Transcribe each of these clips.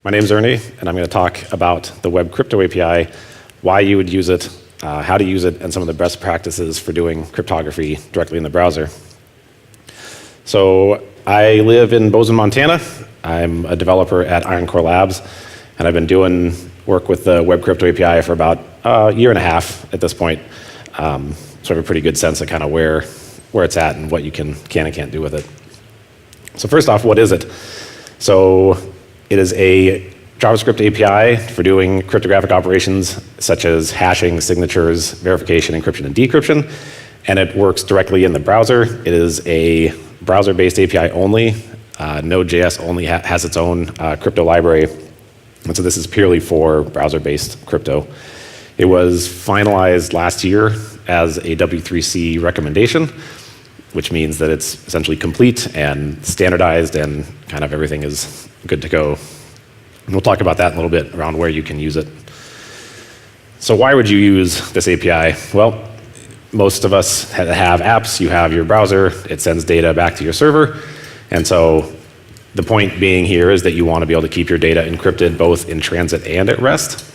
My name's Ernie, and I'm going to talk about the Web Crypto API, why you would use it, how to use it, and some of the best practices for doing cryptography directly in the browser. So I live in Bozeman, Montana. I'm a developer at IronCore Labs, and I've been doing work with the Web Crypto API for about a year and a half at this point. So I have a pretty good sense of kind of where it's at and what you can and can't do with it. So first off, what is it? So it is a JavaScript API for doing cryptographic operations such as hashing, signatures, verification, encryption, and decryption. And it works directly in the browser. It is a browser-based API only. Node.js only has its own crypto library. And so this is purely for browser-based crypto. It was finalized last year as a W3C recommendation, which means that it's essentially complete and standardized and kind of everything is good to go. And we'll talk about that in a little bit around where you can use it. So why would you use this API? Well, most of us have apps. You have your browser. It sends data back to your server. And so the point being here is that you want to be able to keep your data encrypted both in transit and at rest.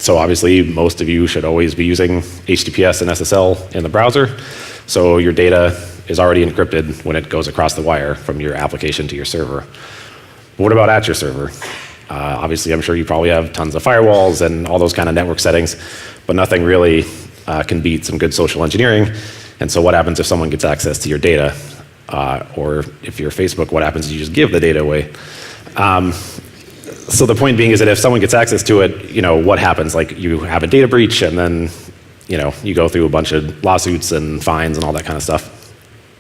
So obviously, most of you should always be using HTTPS and SSL in the browser. So your data is already encrypted when it goes across the wire from your application to your server. But what about at your server? Obviously, I'm sure you probably have tons of firewalls and all those kind of network settings, but nothing really can beat some good social engineering. And so what happens if someone gets access to your data? Or if you're Facebook, what happens if you just give the data away? So the point being is that if someone gets access to it, what happens? Like you have a data breach and then, you go through a bunch of lawsuits and fines and all that kind of stuff.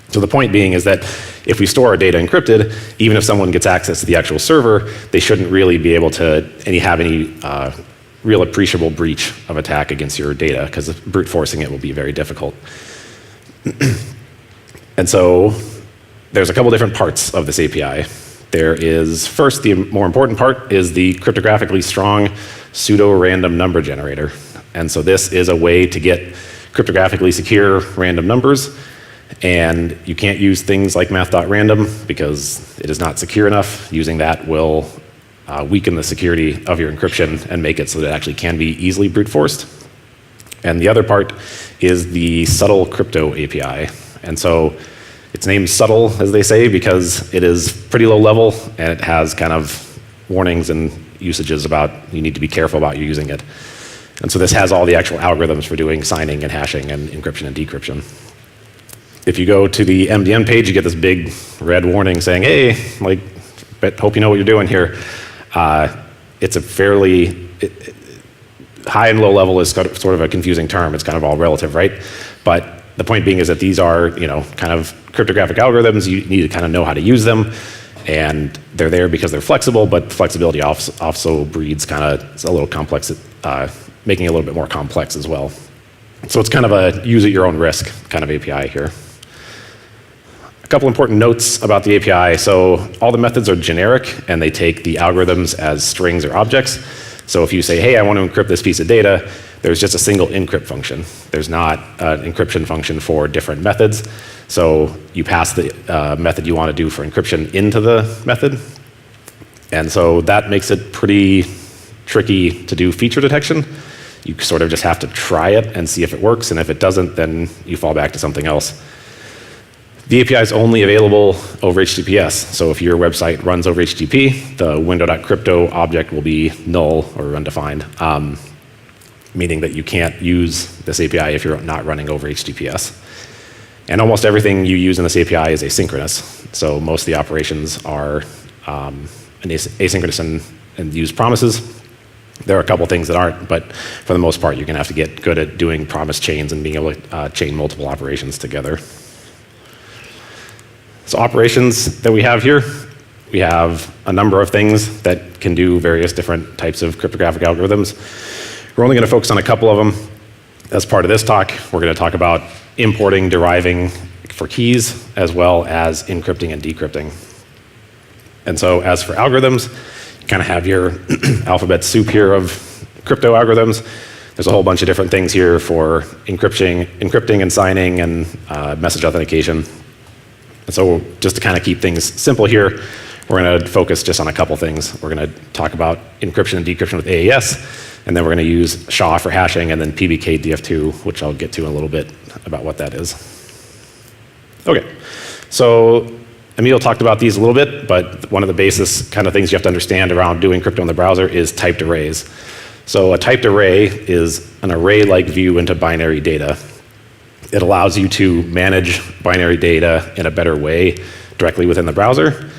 So the point being is that if we store our data encrypted, even if someone gets access to the actual server, they shouldn't really be able to have any real appreciable breach of attack against your data, because brute forcing it will be very difficult. And so there's a couple different parts of this API. There is, first, the more important part is the cryptographically strong pseudo-random number generator. And so this is a way to get cryptographically secure random numbers. And you can't use things like math.random because it is not secure enough. Using that will weaken the security of your encryption and make it so that it actually can be easily brute forced. And the other part is the subtle crypto API. And so it's named subtle, as they say, because it is pretty low level and it has kind of warnings and usages about you need to be careful about you using it. And so this has all the actual algorithms for doing signing and hashing and encryption and decryption. If you go to the MDN page, you get this big red warning saying, hey, hope you know what you're doing here. It's a fairly, high and low level is sort of a confusing term. It's kind of all relative, right? But the point being is that these are, kind of cryptographic algorithms. You need to kind of know how to use them. And they're there because they're flexible, but flexibility also breeds kind of a little complex, making it a little bit more complex as well. So it's kind of a use at your own risk kind of API here. A couple important notes about the API. So all the methods are generic and they take the algorithms as strings or objects. So if you say, hey, I want to encrypt this piece of data, there's just a single encrypt function. There's not an encryption function for different methods. So you pass the method you want to do for encryption into the method. And so that makes it pretty tricky to do feature detection. You sort of just have to try it and see if it works, and if it doesn't, then you fall back to something else. The API is only available over HTTPS, so if your website runs over HTTP, the window.crypto object will be null or undefined, meaning that you can't use this API if you're not running over HTTPS. And almost everything you use in this API is asynchronous, so most of the operations are asynchronous and use promises. There are a couple things that aren't, but for the most part, you're going to have to get good at doing promise chains and being able to chain multiple operations together. So operations that we have here, we have a number of things that can do various different types of cryptographic algorithms. We're only going to focus on a couple of them. As part of this talk, we're going to talk about importing, deriving for keys, as well as encrypting and decrypting. And so as for algorithms, you kind of have your alphabet soup here of crypto algorithms. There's a whole bunch of different things here for encrypting and signing and message authentication. And so just to kind of keep things simple here, We're going to focus just on a couple things. We're going to talk about encryption and decryption with AES, and then we're going to use SHA for hashing, and then PBK DF2, which I'll get to in a little bit about what that is. Okay, so Emil talked about these a little bit, but one of the basis kind of things you have to understand around doing crypto in the browser is typed arrays. So a typed array is an array-like view into binary data. It allows you to manage binary data in a better way directly within the browser.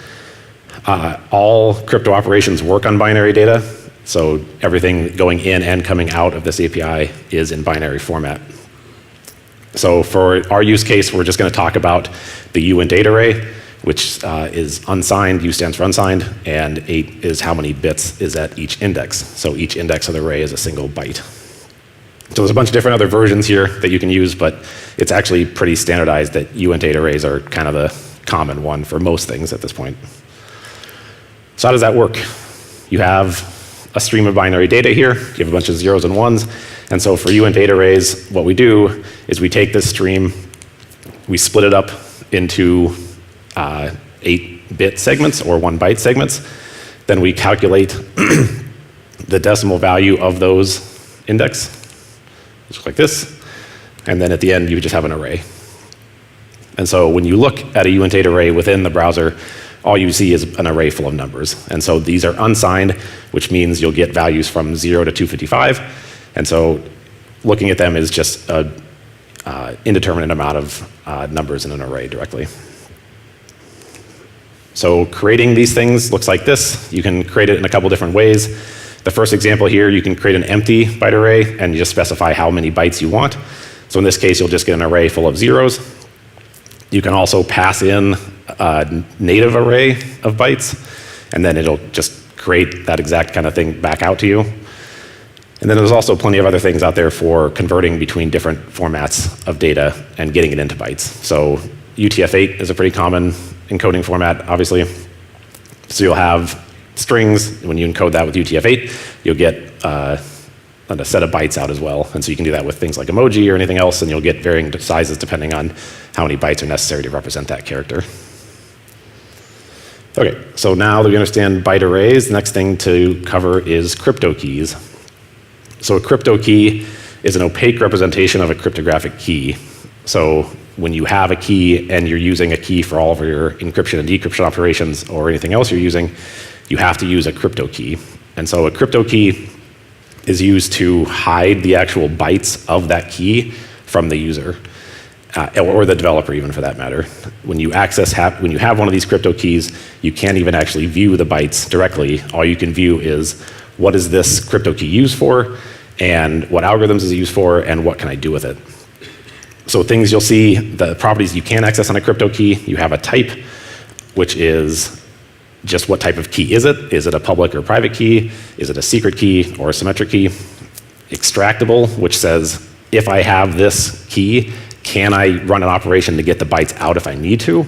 All crypto operations work on binary data, so everything going in and coming out of this API is in binary format. So for our use case, we're just going to talk about the uint8 array, which is unsigned. U stands for unsigned, and 8 is how many bits is at each index. So each index of the array is a single byte. So there's a bunch of different other versions here that you can use, but it's actually pretty standardized that uint8 arrays are kind of the common one for most things at this point. So how does that work? You have a stream of binary data here. You have a bunch of zeros and ones. And so for uint8 arrays, what we do is we take this stream, we split it up into 8-bit segments or 1-byte segments. Then we calculate the decimal value of those index, which looks like this. And then at the end, you just have an array. And so when you look at a uint8 array within the browser, all you see is an array full of numbers. And so these are unsigned, which means you'll get values from 0 to 255. And so looking at them is just an indeterminate amount of numbers in an array directly. So creating these things looks like this. You can create it in a couple different ways. The first example here, you can create an empty byte array and you just specify how many bytes you want. So in this case, you'll just get an array full of zeros. You can also pass in a native array of bytes, and then it'll just create that exact kind of thing back out to you. And then there's also plenty of other things out there for converting between different formats of data and getting it into bytes. So UTF-8 is a pretty common encoding format, obviously. So you'll have strings. When you encode that with UTF-8, you'll get a set of bytes out as well. And so you can do that with things like emoji or anything else, and you'll get varying sizes depending on how many bytes are necessary to represent that character. Okay, so now that we understand byte arrays, the next thing to cover is crypto keys. So a crypto key is an opaque representation of a cryptographic key. So when you have a key and you're using a key for all of your encryption and decryption operations or anything else you're using, you have to use a crypto key. And so a crypto key is used to hide the actual bytes of that key from the user, or the developer even for that matter. When you have one of these crypto keys, you can't even actually view the bytes directly. All you can view is what is this crypto key used for, and what algorithms is it used for, and what can I do with it. So things you'll see, the properties you can access on a crypto key, you have a type, which is just what type of key is it? Is it a public or private key? Is it a secret key or a symmetric key? Extractable, which says, if I have this key, can I run an operation to get the bytes out if I need to?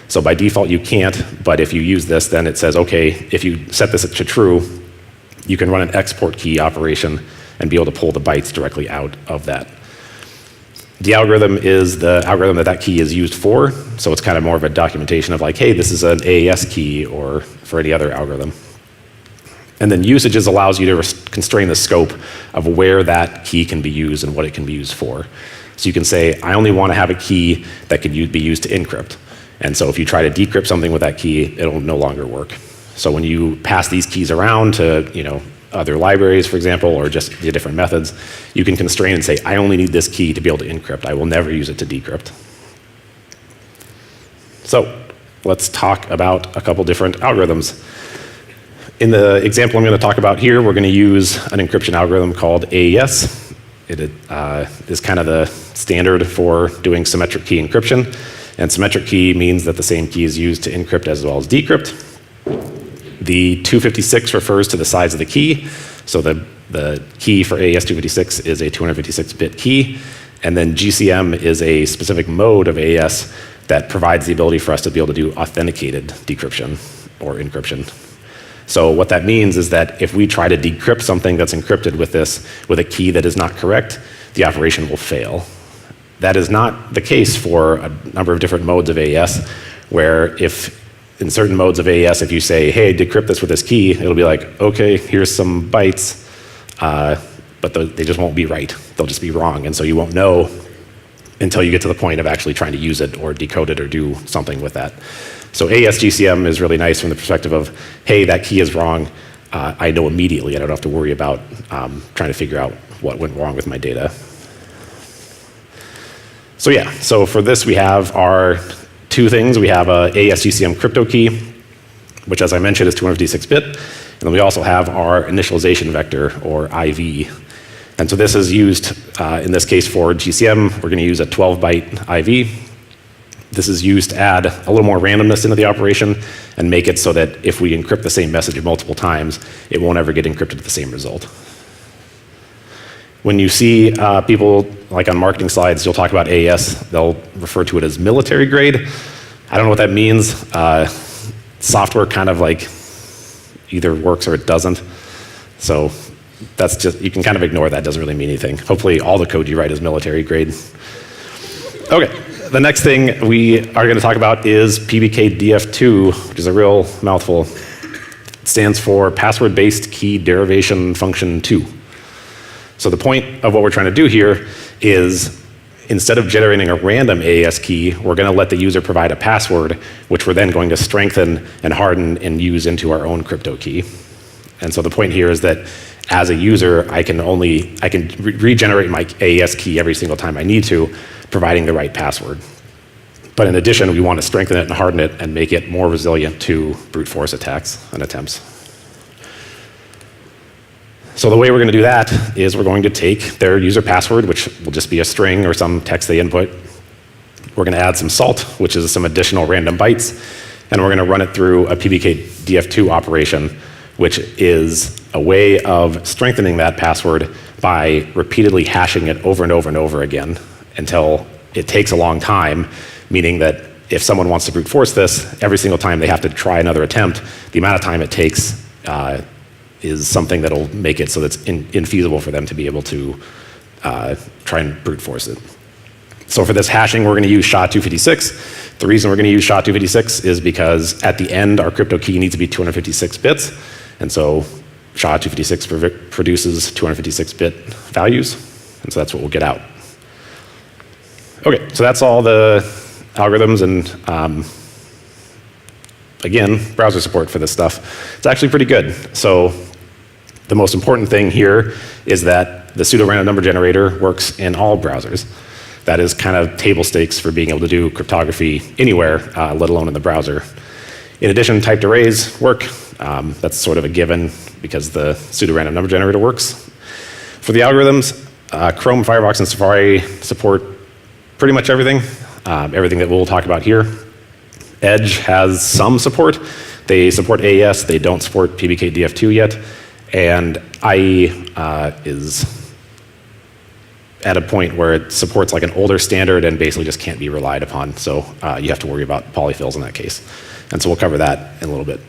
So by default, you can't, but if you use this, then it says, okay, if you set this to true, you can run an export key operation and be able to pull the bytes directly out of that. The algorithm is the algorithm that key is used for, so it's kind of more of a documentation of like, hey, this is an AES key or for any other algorithm. And then usages allows you to constrain the scope of where that key can be used and what it can be used for. So you can say, I only want to have a key that could be used to encrypt. And so if you try to decrypt something with that key, it'll no longer work. So when you pass these keys around to other libraries, for example, or just the different methods, you can constrain and say, I only need this key to be able to encrypt. I will never use it to decrypt. So let's talk about a couple different algorithms. In the example I'm going to talk about here, we're going to use an encryption algorithm called AES. It is kind of the standard for doing symmetric key encryption. And symmetric key means that the same key is used to encrypt as well as decrypt. The 256 refers to the size of the key. So the key for AES 256 is a 256-bit key. And then GCM is a specific mode of AES that provides the ability for us to be able to do authenticated decryption or encryption. So what that means is that if we try to decrypt something that's encrypted with a key that is not correct, the operation will fail. That is not the case for a number of different modes of AES, where if in certain modes of AES, if you say, hey, decrypt this with this key, it'll be like, okay, here's some bytes, but they just won't be right. They'll just be wrong, and so you won't know until you get to the point of actually trying to use it or decode it or do something with that. So AES GCM is really nice from the perspective of, hey, that key is wrong. I know immediately. I don't have to worry about trying to figure out what went wrong with my data. So yeah, so for this we have our two things. We have a AES GCM crypto key, which as I mentioned is 256-bit. And then we also have our initialization vector, or IV. And so this is used, in this case for GCM, we're going to use a 12-byte IV. This is used to add a little more randomness into the operation and make it so that if we encrypt the same message multiple times, it won't ever get encrypted to the same result. When you see people, like on marketing slides, you'll talk about AES, they'll refer to it as military grade. I don't know what that means. Software kind of like either works or it doesn't. So that's just, you can kind of ignore that, doesn't really mean anything. Hopefully all the code you write is military grade. Okay, the next thing we are going to talk about is PBKDF2, which is a real mouthful. It stands for Password-Based Key Derivation Function 2. So the point of what we're trying to do here is instead of generating a random AES key, we're going to let the user provide a password, which we're then going to strengthen and harden and use into our own crypto key. And so the point here is that as a user, I can regenerate my AES key every single time I need to, providing the right password. But in addition, we want to strengthen it and harden it and make it more resilient to brute force attacks and attempts. So the way we're going to do that is we're going to take their user password, which will just be a string or some text they input. We're going to add some salt, which is some additional random bytes, and we're going to run it through a PBKDF2 operation, which is a way of strengthening that password by repeatedly hashing it over and over and over again until it takes a long time, meaning that if someone wants to brute force this, every single time they have to try another attempt, the amount of time it takes is something that'll make it so that's infeasible for them to be able to try and brute force it. So for this hashing, we're going to use SHA-256. The reason we're going to use SHA-256 is because at the end, our crypto key needs to be 256 bits. And so SHA-256 produces 256-bit values. And so that's what we'll get out. Okay, so that's all the algorithms and again, browser support for this stuff. It's actually pretty good. So the most important thing here is that the pseudo-random number generator works in all browsers. That is kind of table stakes for being able to do cryptography anywhere, let alone in the browser. In addition, typed arrays work. That's sort of a given because the pseudo-random number generator works. For the algorithms, Chrome, Firefox, and Safari support pretty much everything, everything that we'll talk about here. Edge has some support. They support AES. They don't support PBKDF2 yet. And IE is at a point where it supports like an older standard and basically just can't be relied upon. So you have to worry about polyfills in that case. And so we'll cover that in a little bit.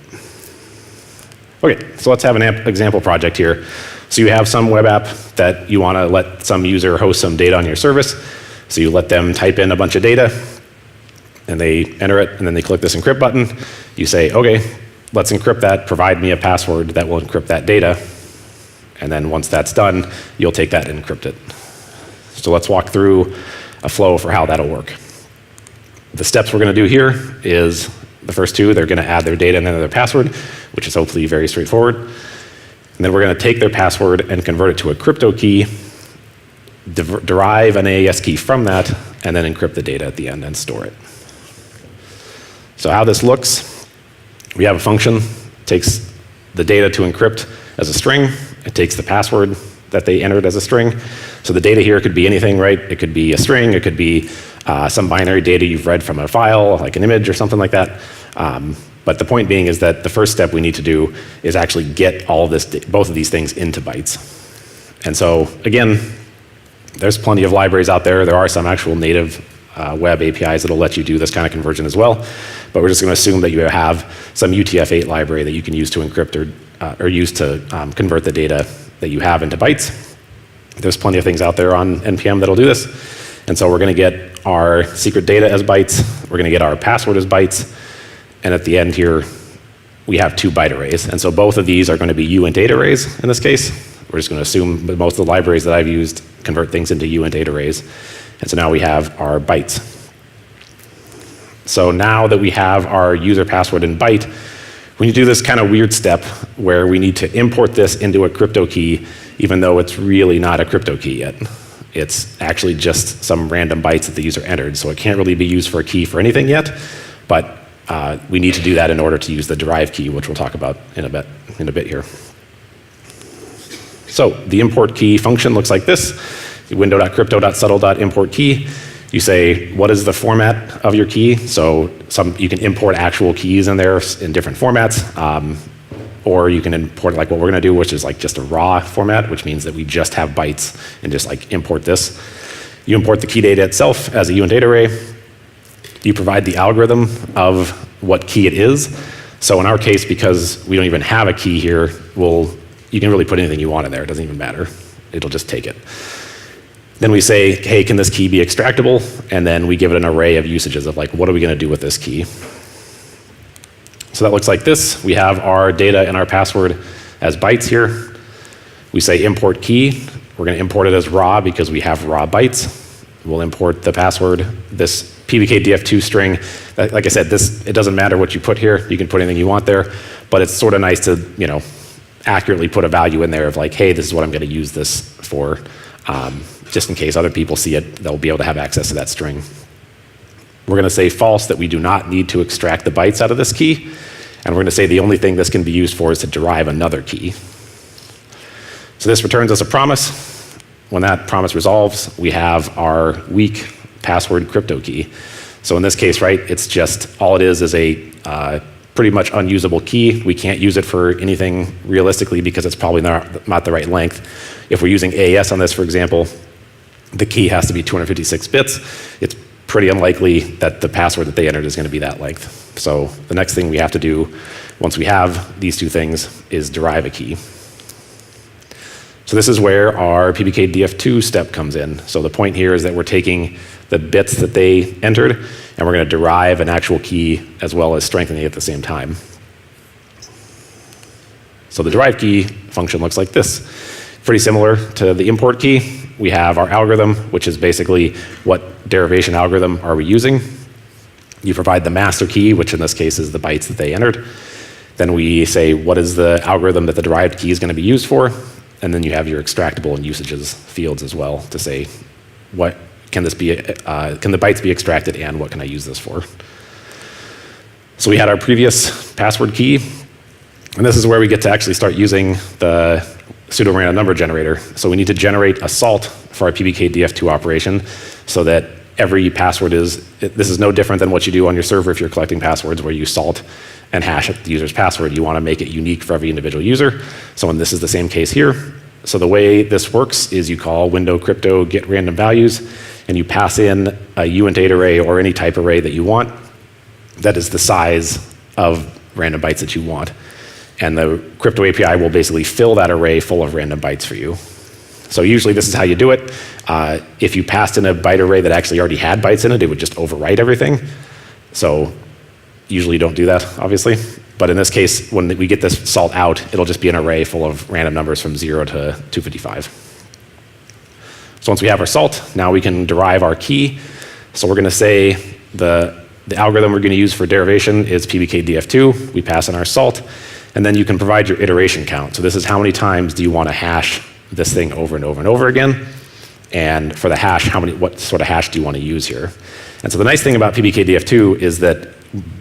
Okay, so let's have an example project here. So you have some web app that you want to let some user host some data on your service. So you let them type in a bunch of data, and they enter it, and then they click this encrypt button. You say, okay, let's encrypt that, provide me a password that will encrypt that data. And then once that's done, you'll take that and encrypt it. So let's walk through a flow for how that'll work. The steps we're going to do here is the first two. They're going to add their data and then their password, which is hopefully very straightforward. And then we're going to take their password and convert it to a crypto key, derive an AES key from that, and then encrypt the data at the end and store it. So how this looks, we have a function, takes the data to encrypt as a string, it takes the password that they entered as a string. So the data here could be anything, right? It could be a string, it could be some binary data you've read from a file, like an image or something like that. But the point being is that the first step we need to do is actually get all of this, both of these things into bytes. And so again, there's plenty of libraries out there. There are some actual native web APIs that'll let you do this kind of conversion as well. But we're just going to assume that you have some UTF-8 library that you can use to encrypt or use to convert the data that you have into bytes. There's plenty of things out there on NPM that'll do this. And so we're going to get our secret data as bytes. We're going to get our password as bytes. and at the end here, we have 2 byte arrays. And so both of these are going to be uint8 arrays in this case. We're just going to assume that most of the libraries that I've used convert things into uint8 arrays. And so now we have our bytes. So now that we have our user password in byte, we need to do this kind of weird step where we need to import this into a crypto key, even though it's really not a crypto key yet. It's actually just some random bytes that the user entered, so it can't really be used for a key for anything yet, but we need to do that in order to use the derive key, which we'll talk about in a bit here. So the import key function looks like this: window.crypto.subtle.import key. You say, what is the format of your key? So you can import actual keys in there in different formats, or you can import like what we're going to do, which is like just a raw format, which means that we just have bytes and just like import this. You import the key data itself as a uint8 array. You provide the algorithm of what key it is. So in our case, because we don't even have a key here, you can really put anything you want in there. It doesn't even matter. It'll just take it. Then we say, hey, can this key be extractable? And then we give it an array of usages of like, what are we going to do with this key? So that looks like this. We have our data and our password as bytes here. We say import key. We're going to import it as raw because we have raw bytes. We'll import the password, this PBKDF2 string. Like I said, it doesn't matter what you put here. You can put anything you want there, but it's sort of nice to, accurately put a value in there of like, hey, this is what I'm going to use this for. Just in case other people see it, they'll be able to have access to that string. We're going to say false, that we do not need to extract the bytes out of this key. And we're going to say the only thing this can be used for is to derive another key. So this returns us a promise. When that promise resolves, we have our weak password crypto key. So in this case, right, it's just, all it is a pretty much unusable key. We can't use it for anything realistically because it's probably not the right length. If we're using AES on this, for example, the key has to be 256 bits. It's pretty unlikely that the password that they entered is going to be that length. So the next thing we have to do once we have these 2 things is derive a key. So this is where our PBKDF2 step comes in. So the point here is that we're taking the bits that they entered and we're going to derive an actual key as well as strengthening it at the same time. So the derive key function looks like this. Pretty similar to the import key. We have our algorithm, which is basically what derivation algorithm are we using. You provide the master key, which in this case is the bytes that they entered. Then we say what is the algorithm that the derived key is going to be used for. And then you have your extractable and usages fields as well to say what can the bytes be extracted and what can I use this for. So we had our previous password key, and this is where we get to actually start using the pseudo-random number generator. So we need to generate a salt for our PBKDF2 operation so that every password this is no different than what you do on your server if you're collecting passwords where you salt and hash the user's password. You want to make it unique for every individual user. So this is the same case here. So the way this works is you call window crypto get random values and you pass in a uint8 array or any type array that you want that is the size of random bytes that you want. And the crypto API will basically fill that array full of random bytes for you. So usually this is how you do it. If you passed in a byte array that actually already had bytes in it, it would just overwrite everything. So usually you don't do that, obviously. But in this case, when we get this salt out, it'll just be an array full of random numbers from 0 to 255. So once we have our salt, now we can derive our key. So we're going to say the algorithm we're going to use for derivation is PBKDF2. We pass in our salt. And then you can provide your iteration count. So this is how many times do you want to hash this thing over and over and over again. And for the hash, what sort of hash do you want to use here? And so the nice thing about PBKDF2 is that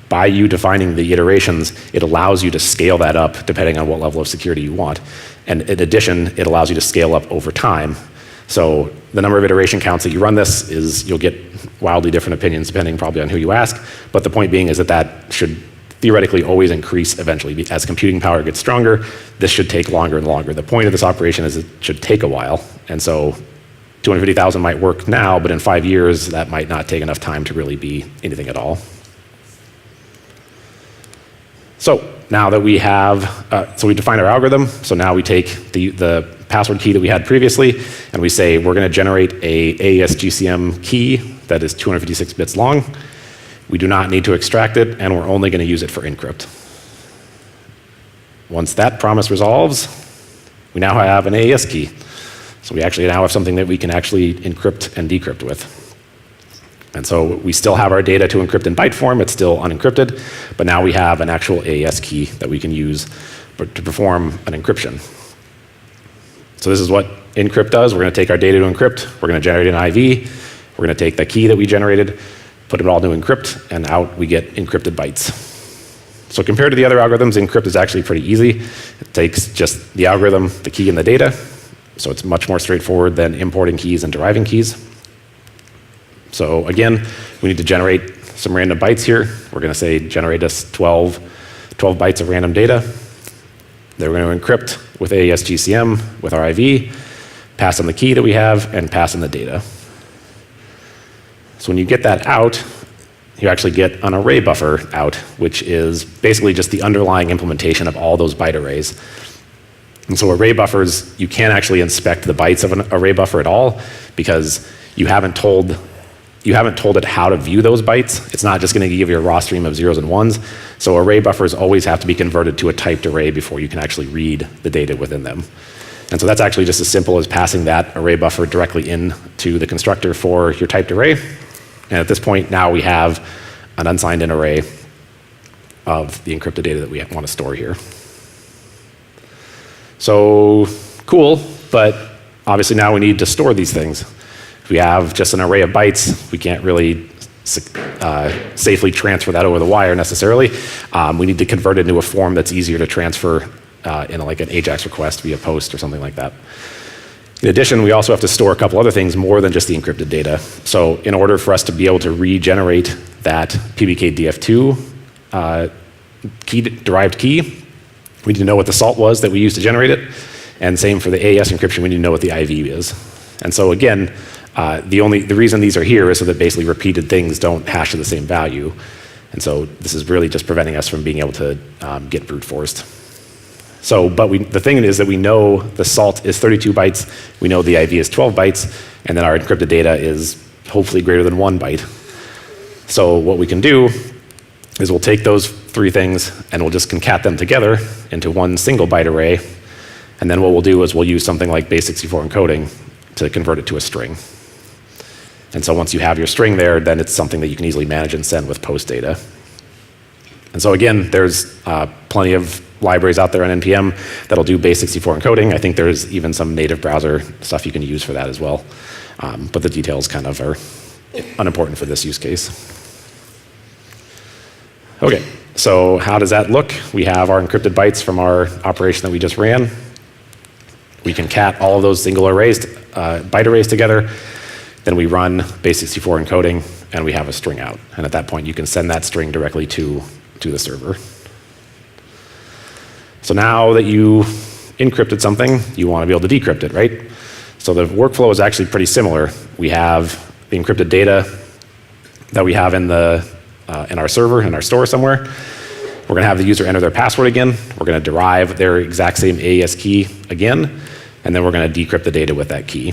by you defining the iterations, it allows you to scale that up depending on what level of security you want. And in addition, it allows you to scale up over time. So the number of iteration counts that you run this you'll get wildly different opinions depending probably on who you ask. But the point being is that should theoretically always increase eventually. As computing power gets stronger, this should take longer and longer. The point of this operation is it should take a while. And so 250,000 might work now, but in 5 years, that might not take enough time to really be anything at all. So now that we have, so we define our algorithm. So now we take the password key that we had previously, and we say we're going to generate a AES GCM key that is 256 bits long. We do not need to extract it, and we're only going to use it for encrypt. Once that promise resolves, we now have an AES key. So we actually now have something that we can actually encrypt and decrypt with. And so we still have our data to encrypt in byte form. It's still unencrypted, but now we have an actual AES key that we can use to perform an encryption. So this is what encrypt does. We're going to take our data to encrypt. We're going to generate an IV. We're going to take the key that we generated, put it all to encrypt, and out we get encrypted bytes. So compared to the other algorithms, encrypt is actually pretty easy. It takes just the algorithm, the key, and the data. So it's much more straightforward than importing keys and deriving keys. So again, we need to generate some random bytes here. We're going to say generate us 12 bytes of random data. Then we're going to encrypt with AES GCM with our IV, pass in the key that we have, and pass in the data. So when you get that out, you actually get an array buffer out, which is basically just the underlying implementation of all those byte arrays. And so array buffers, you can't actually inspect the bytes of an array buffer at all because you haven't told it how to view those bytes. It's not just going to give you a raw stream of zeros and ones. So array buffers always have to be converted to a typed array before you can actually read the data within them. And so that's actually just as simple as passing that array buffer directly into the constructor for your typed array. And at this point, now we have an unsigned in array of the encrypted data that we want to store here. So cool, but obviously now we need to store these things. If we have just an array of bytes, we can't really safely transfer that over the wire necessarily. We need to convert it into a form that's easier to transfer in like an AJAX request via post or something like that. In addition, we also have to store a couple other things more than just the encrypted data. So in order for us to be able to regenerate that PBKDF2 derived key, we need to know what the salt was that we used to generate it. And same for the AES encryption, we need to know what the IV is. And so again, the reason these are here is so that basically repeated things don't hash to the same value. And so this is really just preventing us from being able to get brute forced. So, but the thing is that we know the salt is 32 bytes, we know the IV is 12 bytes, and then our encrypted data is hopefully greater than 1 byte. So what we can do is we'll take those three things and we'll just concat them together into one single byte array. And then what we'll do is we'll use something like base64 encoding to convert it to a string. And so once you have your string there, then it's something that you can easily manage and send with post data. And so again, there's plenty of libraries out there on NPM that'll do base64 encoding. I think there's even some native browser stuff you can use for that as well. But the details kind of are unimportant for this use case. Okay, so how does that look? We have our encrypted bytes from our operation that we just ran. We can cat all of those single arrays, byte arrays together. Then we run base64 encoding, and we have a string out. And at that point, you can send that string directly to the server. So now that you encrypted something, you want to be able to decrypt it, right? So the workflow is actually pretty similar. We have the encrypted data that we have in our server, in our store somewhere. We're going to have the user enter their password again. We're going to derive their exact same AES key again, and then we're going to decrypt the data with that key.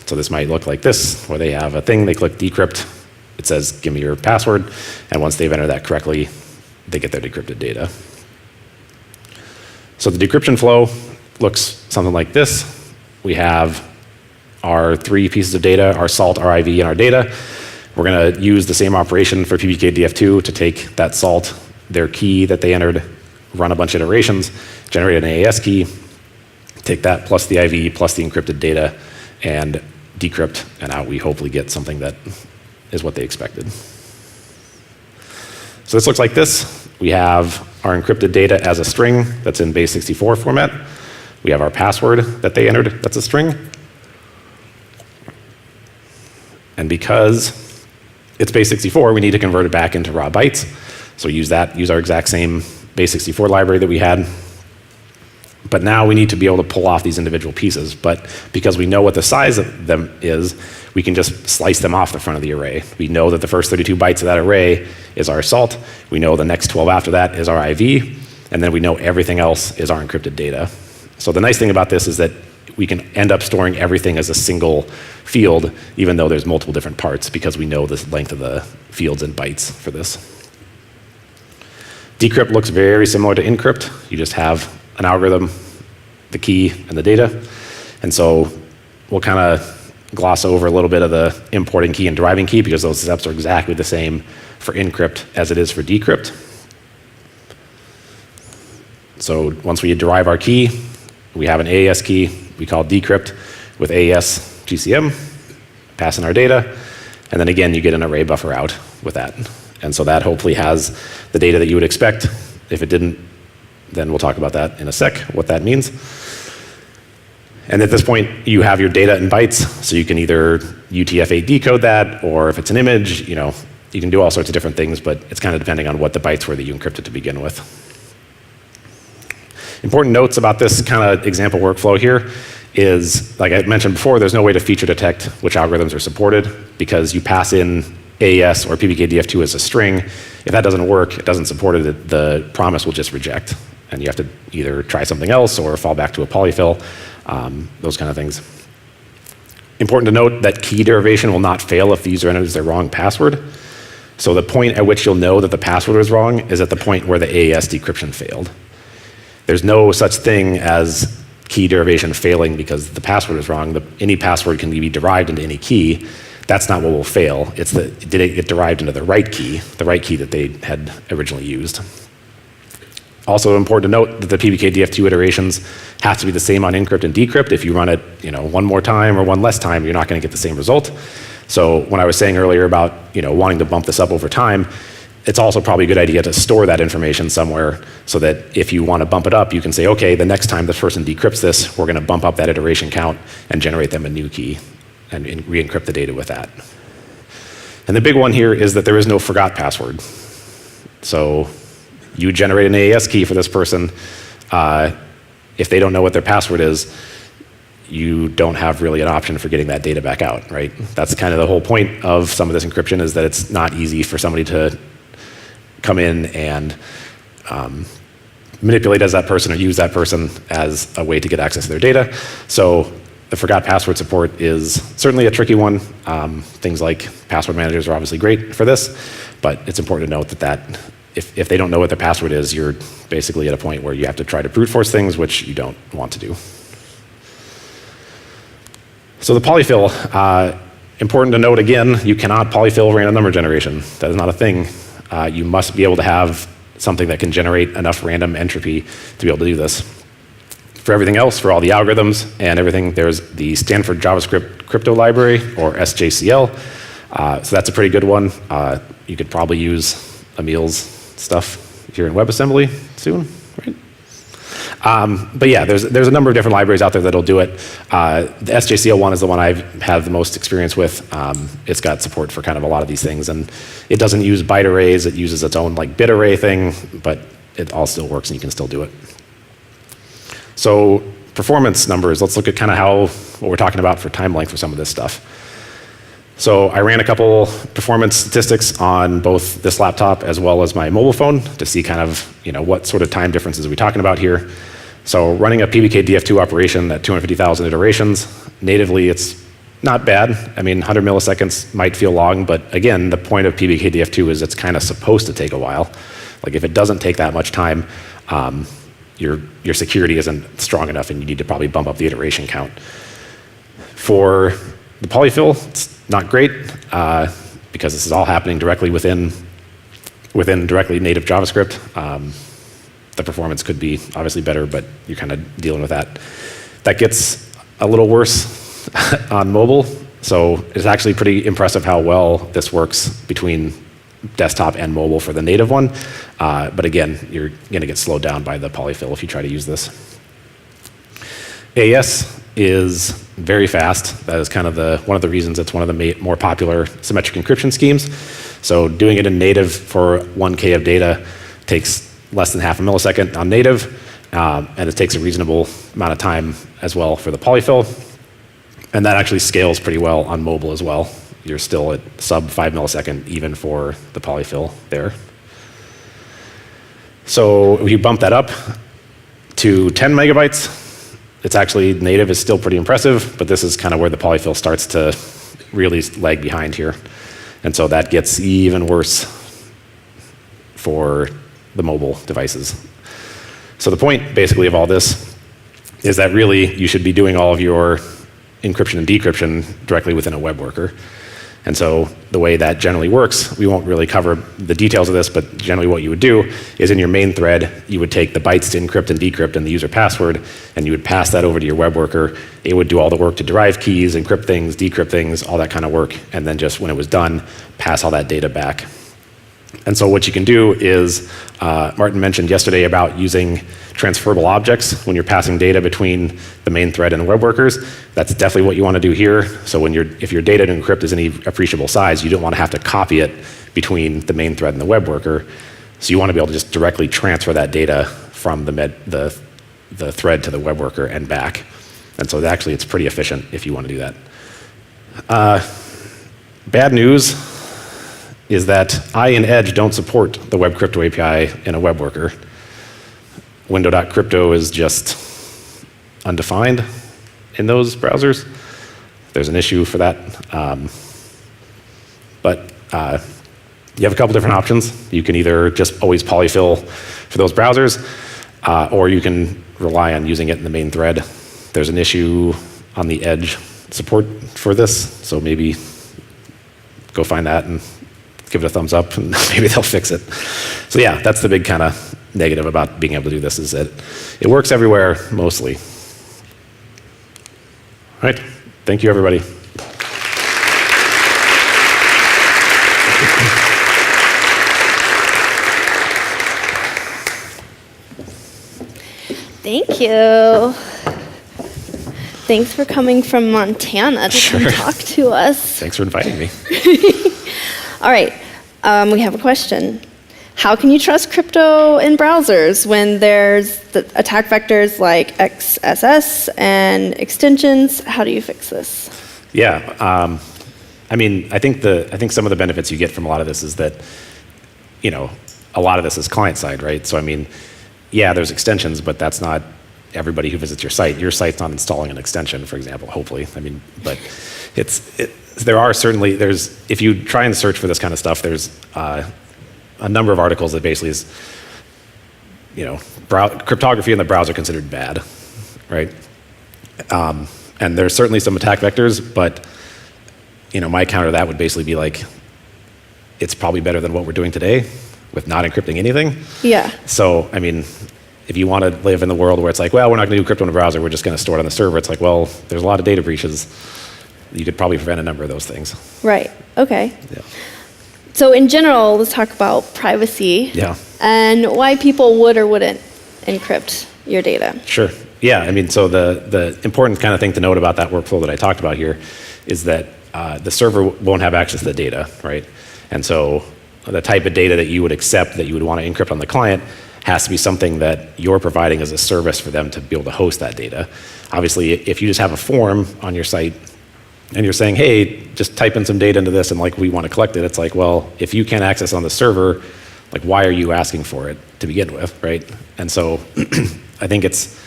So this might look like this, where they have a thing, they click decrypt, it says give me your password, and once they've entered that correctly, they get their decrypted data. So the decryption flow looks something like this. We have our three pieces of data, our salt, our IV, and our data. We're going to use the same operation for PBKDF2 to take that salt, their key that they entered, run a bunch of iterations, generate an AES key, take that plus the IV plus the encrypted data, and decrypt, and out we hopefully get something that is what they expected. So this looks like this. We have our encrypted data as a string that's in base64 format. We have our password that they entered that's a string. And because it's base64, we need to convert it back into raw bytes. So use our exact same base64 library that we had. But now we need to be able to pull off these individual pieces. But because we know what the size of them is, we can just slice them off the front of the array. We know that the first 32 bytes of that array is our salt. We know the next 12 after that is our IV. And then we know everything else is our encrypted data. So the nice thing about this is that we can end up storing everything as a single field, even though there's multiple different parts, because we know the length of the fields in bytes for this. Decrypt looks very similar to encrypt. You just have an algorithm, the key, and the data. And so we'll kind of gloss over a little bit of the importing key and deriving key, because those steps are exactly the same for encrypt as it is for decrypt. So once we derive our key, we have an AES key we call decrypt with AES GCM, pass in our data, and then again you get an array buffer out with that. And so that hopefully has the data that you would expect. If it didn't, then we'll talk about that in a sec, what that means. And at this point, you have your data in bytes, so you can either UTF-8 decode that, or if it's an image, you can do all sorts of different things, but it's kind of depending on what the bytes were that you encrypted to begin with. Important notes about this kind of example workflow here is, like I mentioned before, there's no way to feature detect which algorithms are supported, because you pass in AES or PBKDF2 as a string. If that doesn't work, it doesn't support it, the promise will just reject. And you have to either try something else or fall back to a polyfill, those kind of things. Important to note that key derivation will not fail if the user enters their wrong password. So the point at which you'll know that the password is wrong is at the point where the AES decryption failed. There's no such thing as key derivation failing because the password is wrong. Any password can be derived into any key. That's not what will fail. It's did it get derived into the right key that they had originally used. Also important to note that the PBKDF2 iterations have to be the same on encrypt and decrypt. If you run it, one more time or one less time, you're not going to get the same result. So when I was saying earlier about, wanting to bump this up over time, it's also probably a good idea to store that information somewhere so that if you want to bump it up, you can say, okay, the next time this person decrypts this, we're going to bump up that iteration count and generate them a new key and re-encrypt the data with that. And the big one here is that there is no forgot password. So you generate an AES key for this person. If they don't know what their password is, you don't have really an option for getting that data back out, right? That's kind of the whole point of some of this encryption, is that it's not easy for somebody to come in and manipulate as that person or use that person as a way to get access to their data. So the forgot password support is certainly a tricky one. Things like password managers are obviously great for this, but it's important to note that if they don't know what their password is, you're basically at a point where you have to try to brute force things, which you don't want to do. So the polyfill, important to note again, you cannot polyfill random number generation. That is not a thing. You must be able to have something that can generate enough random entropy to be able to do this. For everything else, for all the algorithms and everything, there's the Stanford JavaScript crypto library, or SJCL. So that's a pretty good one. You could probably use Emil's stuff here in WebAssembly soon, right? But yeah, there's a number of different libraries out there that'll do it. The SJCL one is the one I've had the most experience with. It's got support for kind of a lot of these things, and it doesn't use byte arrays. It uses its own bit array thing, but it all still works and you can still do it. So performance numbers, let's look at kind of what we're talking about for time length for some of this stuff. So I ran a couple performance statistics on both this laptop as well as my mobile phone to see kind of what sort of time differences are we talking about here. So running a PBKDF2 operation at 250,000 iterations, natively it's not bad. I mean, 100 milliseconds might feel long, but again, the point of PBKDF2 is it's kind of supposed to take a while. Like if it doesn't take that much time, your security isn't strong enough and you need to probably bump up the iteration count. For the polyfill, it's not great because this is all happening directly within directly native JavaScript. The performance could be obviously better, but you're kind of dealing with that. That gets a little worse on mobile. So it's actually pretty impressive how well this works between desktop and mobile for the native one. But again, you're going to get slowed down by the polyfill if you try to use this. AES is very fast. That is kind of one of the reasons it's one of the more popular symmetric encryption schemes. So doing it in native for 1K of data takes less than half a millisecond on native, and it takes a reasonable amount of time as well for the polyfill. And that actually scales pretty well on mobile as well. You're still at sub 5 millisecond even for the polyfill there. So if you bump that up to 10 megabytes, It's actually, native is still pretty impressive, but this is kind of where the polyfill starts to really lag behind here. And so that gets even worse for the mobile devices. So the point, basically, of all this is that really you should be doing all of your encryption and decryption directly within a web worker. And so the way that generally works, we won't really cover the details of this, but generally what you would do is in your main thread, you would take the bytes to encrypt and decrypt and the user password, and you would pass that over to your web worker. It would do all the work to derive keys, encrypt things, decrypt things, all that kind of work, and then just when it was done, pass all that data back. And so what you can do is, Martin mentioned yesterday about using transferable objects when you're passing data between the main thread and the web workers. That's definitely what you want to do here. So if your data to encrypt is any appreciable size, you don't want to have to copy it between the main thread and the web worker. So you want to be able to just directly transfer that data from the thread to the web worker and back. And so actually it's pretty efficient if you want to do that. Bad news is that I and Edge don't support the Web Crypto API in a web worker. Window.crypto is just undefined in those browsers. There's an issue for that. But you have a couple different options. You can either just always polyfill for those browsers, or you can rely on using it in the main thread. There's an issue on the Edge support for this, so maybe go find that and give it a thumbs up, and maybe they'll fix it. So yeah, that's the big kind of negative about being able to do this, is that it works everywhere, mostly. All right, thank you, everybody. Thank you. Thanks for coming from Montana to come talk to us. Thanks for inviting me. All right, we have a question. How can you trust crypto in browsers when there's the attack vectors like XSS and extensions? How do you fix this? Yeah, I mean, I think some of the benefits you get from a lot of this is that, a lot of this is client side, right? So I mean, yeah, there's extensions, but that's not everybody who visits your site. Your site's not installing an extension, for example, hopefully. I mean, but there are certainly, if you try and search for this kind of stuff, there's a number of articles that basically is, cryptography in the browser considered bad, right? And there's certainly some attack vectors, but, my counter to that would basically be like, it's probably better than what we're doing today with not encrypting anything. Yeah. So, I mean, if you want to live in the world where it's like, well, we're not going to do crypto in the browser, we're just going to store it on the server, it's like, well, there's a lot of data breaches. You could probably prevent a number of those things. Right, okay. Yeah. So in general, let's talk about privacy. Yeah. And why people would or wouldn't encrypt your data. Sure. Yeah, I mean, so the important kind of thing to note about that workflow that I talked about here is that the server won't have access to the data, right? And so the type of data that you would accept that you would want to encrypt on the client has to be something that you're providing as a service for them to be able to host that data. Obviously, if you just have a form on your site and you're saying, hey, just type in some data into this and like we want to collect it, it's like, well, if you can't access on the server, like why are you asking for it to begin with, right? And so I think it's,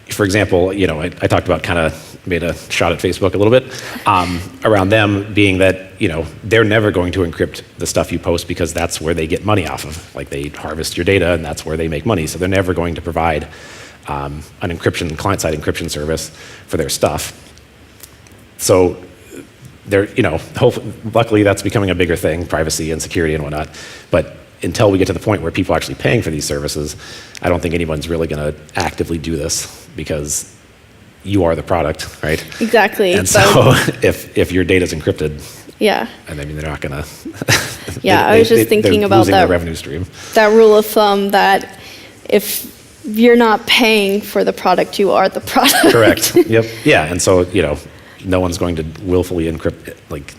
for example, I talked about kind of made a shot at Facebook a little bit around them being that, they're never going to encrypt the stuff you post because that's where they get money off of. Like they harvest your data and that's where they make money. So they're never going to provide an encryption, client-side encryption service for their stuff. So they're, luckily that's becoming a bigger thing, privacy and security and whatnot. But until we get to the point where people are actually paying for these services, I don't think anyone's really going to actively do this because you are the product, right? Exactly. And so if your data's encrypted, yeah. And I mean, they're not going to. Yeah, I was just thinking about that revenue stream. That rule of thumb that if you're not paying for the product, you are the product. Correct. Yep. Yeah, and so no one's going to willfully encrypt, like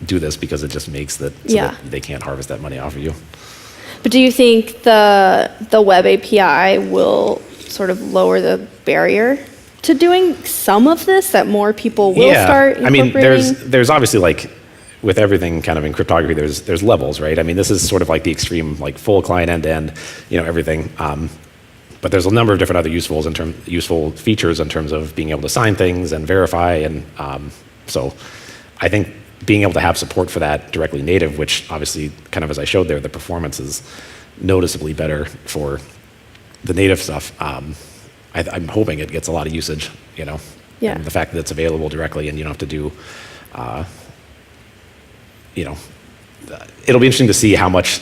do this because it just makes that so that they can't harvest that money off of you. But do you think the web API will sort of lower the barrier to doing some of this, that more people will start incorporating? I mean, there's obviously like with everything kind of in cryptography, there's levels, right? I mean, this is sort of like the extreme, like full client end-to-end, everything. But there's a number of different other useful features in terms of being able to sign things and verify, and so I think being able to have support for that directly native, which obviously, kind of as I showed there, the performance is noticeably better for the native stuff. I'm hoping it gets a lot of usage, you know. Yeah. And the fact that it's available directly and you don't have to do, you know, it'll be interesting to see how much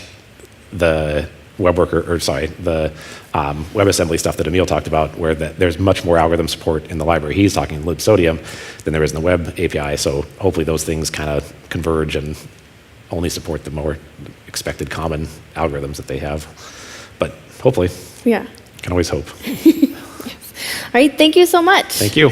the the WebAssembly stuff that Emil talked about, where there's much more algorithm support in the library he's talking, libsodium, than there is in the web API. So hopefully those things kind of converge and only support the more expected common algorithms that they have. But hopefully, Yeah. can always hope. All right, thank you so much. Thank you.